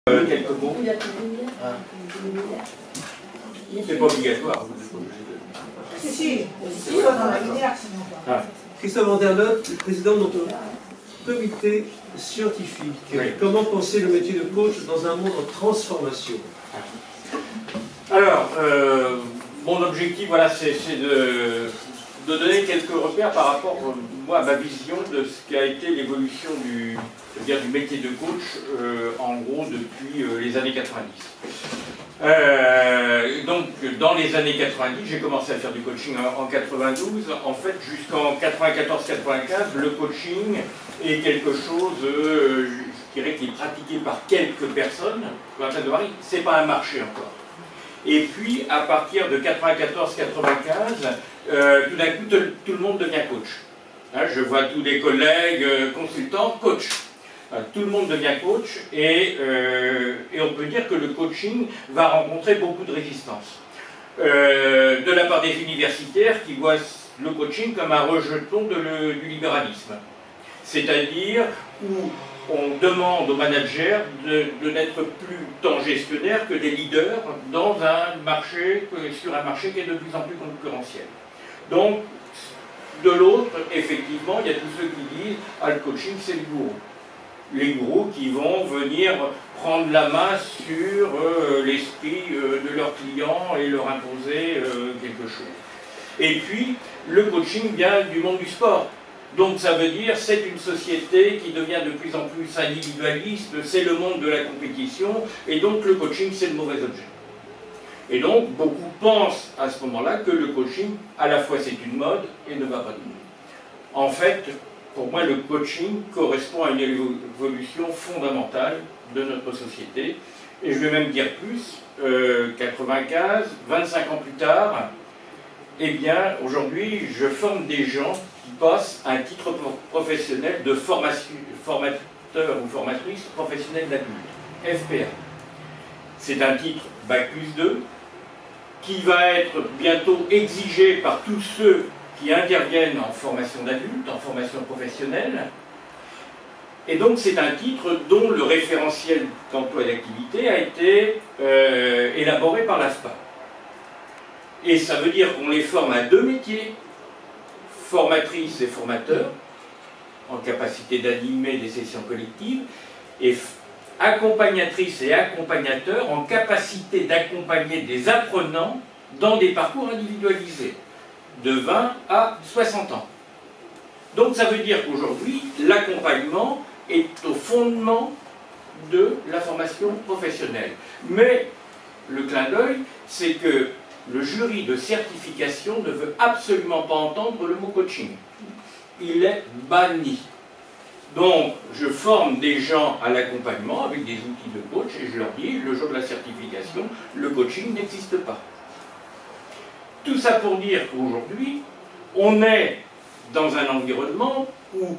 Quelques mots. C'est pas obligatoire. Si, dans la linéaire, sinon pas. Christophe Andernotte, président de notre comité scientifique. Oui. Comment penser le métier de coach dans un monde en transformation? Alors, mon objectif, voilà, c'est de donner quelques repères par rapport, moi, à ma vision de ce qu'a été l'évolution du métier de coach, en gros, depuis les années 90. Donc, dans les années 90, j'ai commencé à faire du coaching en 92. En fait, jusqu'en 94-95, le coaching est quelque chose, je dirais, qui est pratiqué par quelques personnes. C'est pas un marché encore. Et puis, à partir de 94-95, tout d'un coup, tout le monde devient coach. Hein, je vois tous les collègues consultants, coach. Tout le monde devient coach et on peut dire que le coaching va rencontrer beaucoup de résistance. De la part des universitaires qui voient le coaching comme un rejeton du libéralisme. C'est-à-dire où on demande aux managers de n'être plus tant gestionnaires que des leaders dans un marché, sur un marché qui est de plus en plus concurrentiel. Donc, de l'autre, effectivement, il y a tous ceux qui disent « Ah, le coaching, c'est le gourou ». Les gourous qui vont venir prendre la main sur l'esprit de leurs clients et leur imposer quelque chose. Et puis, le coaching vient du monde du sport. Donc ça veut dire c'est une société qui devient de plus en plus individualiste, c'est le monde de la compétition, et donc le coaching c'est le mauvais objet. Et donc beaucoup pensent à ce moment-là que le coaching, à la fois c'est une mode et ne va pas de mode. En fait, pour moi, le coaching correspond à une évolution fondamentale de notre société. Et je vais même dire plus, 95, 25 ans plus tard, eh bien, aujourd'hui, je forme des gens qui passent un titre professionnel de formateur ou formatrice professionnelle d'adulte, FPA. C'est un titre Bac+2 qui va être bientôt exigé par tous ceux qui interviennent en formation d'adultes, en formation professionnelle. Et donc c'est un titre dont le référentiel d'emploi et d'activité a été élaboré par l'AFPA. Et ça veut dire qu'on les forme à deux métiers, formatrices et formateurs, en capacité d'animer des sessions collectives, et accompagnatrices et accompagnateurs en capacité d'accompagner des apprenants dans des parcours individualisés, de 20 à 60 ans. Donc ça veut dire qu'aujourd'hui, l'accompagnement est au fondement de la formation professionnelle. Mais le clin d'œil, c'est que le jury de certification ne veut absolument pas entendre le mot coaching. Il est banni. Donc, je forme des gens à l'accompagnement avec des outils de coach et je leur dis, le jour de la certification, le coaching n'existe pas. Tout ça pour dire qu'aujourd'hui, on est dans un environnement où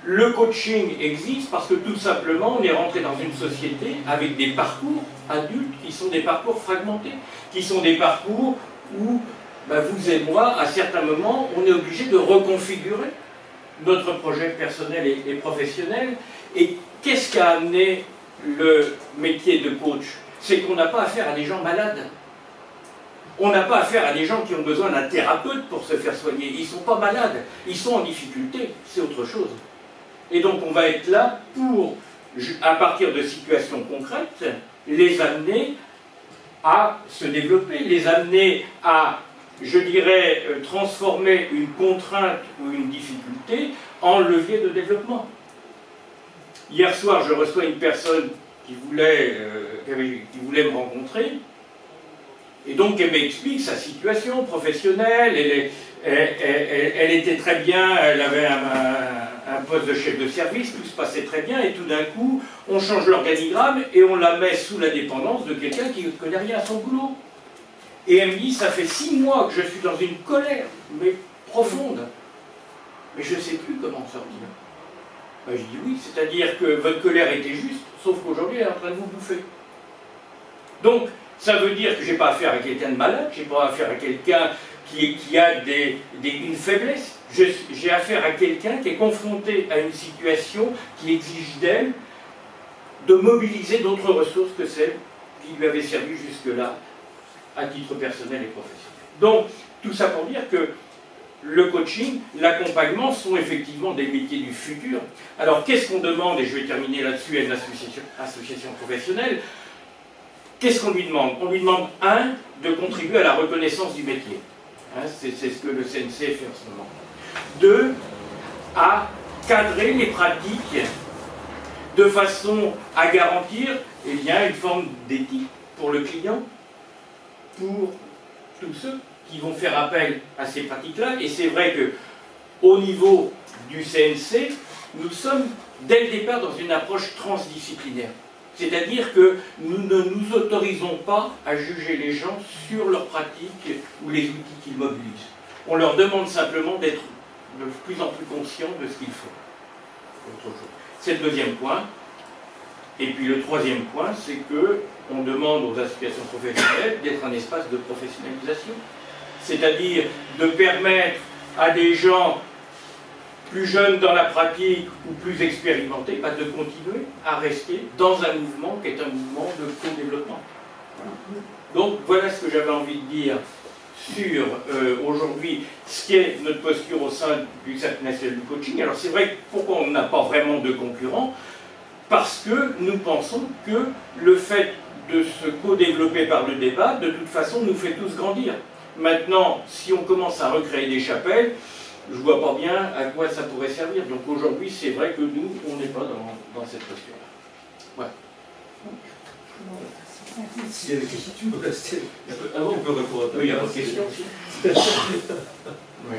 le coaching existe parce que tout simplement, on est rentré dans une société avec des parcours adultes qui sont des parcours fragmentés, qui sont des parcours où vous et moi, à certains moments, on est obligé de reconfigurer notre projet personnel et professionnel. Et qu'est-ce qu'a amené le métier de coach? C'est qu'on n'a pas affaire à des gens malades. On n'a pas affaire à des gens qui ont besoin d'un thérapeute pour se faire soigner. Ils ne sont pas malades, ils sont en difficulté, c'est autre chose. Et donc on va être là pour, à partir de situations concrètes, les amener à se développer, les amener à, je dirais, transformer une contrainte ou une difficulté en levier de développement. Hier soir, je reçois une personne qui voulait me rencontrer. Et donc elle m'explique sa situation professionnelle, elle était très bien, elle avait un poste de chef de service, tout se passait très bien, et tout d'un coup, on change l'organigramme et on la met sous la dépendance de quelqu'un qui ne connaît rien à son boulot. Et elle me dit, ça fait 6 mois que je suis dans une colère, mais profonde, mais je ne sais plus comment sortir. Je dis oui, c'est-à-dire que votre colère était juste, sauf qu'aujourd'hui elle est en train de vous bouffer. Donc, ça veut dire que je n'ai pas affaire à quelqu'un de malade, je n'ai pas affaire à quelqu'un qui a une faiblesse. J'ai affaire à quelqu'un qui est confronté à une situation qui exige d'elle de mobiliser d'autres ressources que celles qui lui avaient servi jusque-là à titre personnel et professionnel. Donc, tout ça pour dire que le coaching, l'accompagnement sont effectivement des métiers du futur. Alors, qu'est-ce qu'on demande, et je vais terminer là-dessus, à une association professionnelle, qu'est-ce qu'on lui demande? On lui demande, de contribuer à la reconnaissance du métier. C'est ce que le CNC fait en ce moment. 2, à cadrer les pratiques de façon à garantir une forme d'éthique pour le client, pour tous ceux qui vont faire appel à ces pratiques-là. Et c'est vrai qu'au niveau du CNC, nous sommes dès le départ dans une approche transdisciplinaire. C'est-à-dire que nous ne nous autorisons pas à juger les gens sur leurs pratiques ou les outils qu'ils mobilisent. On leur demande simplement d'être de plus en plus conscients de ce qu'ils font. C'est le deuxième point. Et puis le troisième point, c'est qu'on demande aux associations professionnelles d'être un espace de professionnalisation. C'est-à-dire de permettre à des gens plus jeunes dans la pratique ou plus expérimentés de continuer à rester dans un mouvement qui est un mouvement de co-développement. Donc voilà ce que j'avais envie de dire sur aujourd'hui ce qui est notre posture au sein du Cercle national du coaching. Alors c'est vrai, pourquoi on n'a pas vraiment de concurrents? Parce que nous pensons que le fait de se co-développer par le débat, de toute façon, nous fait tous grandir. Maintenant, si on commence à recréer des chapelles, je ne vois pas bien à quoi ça pourrait servir. Donc aujourd'hui, c'est vrai que nous, on n'est pas dans cette posture-là. Voilà. S'il y a des questions, tu peux rester. On peut répondre. Il y a pas de questions aussi. Oui.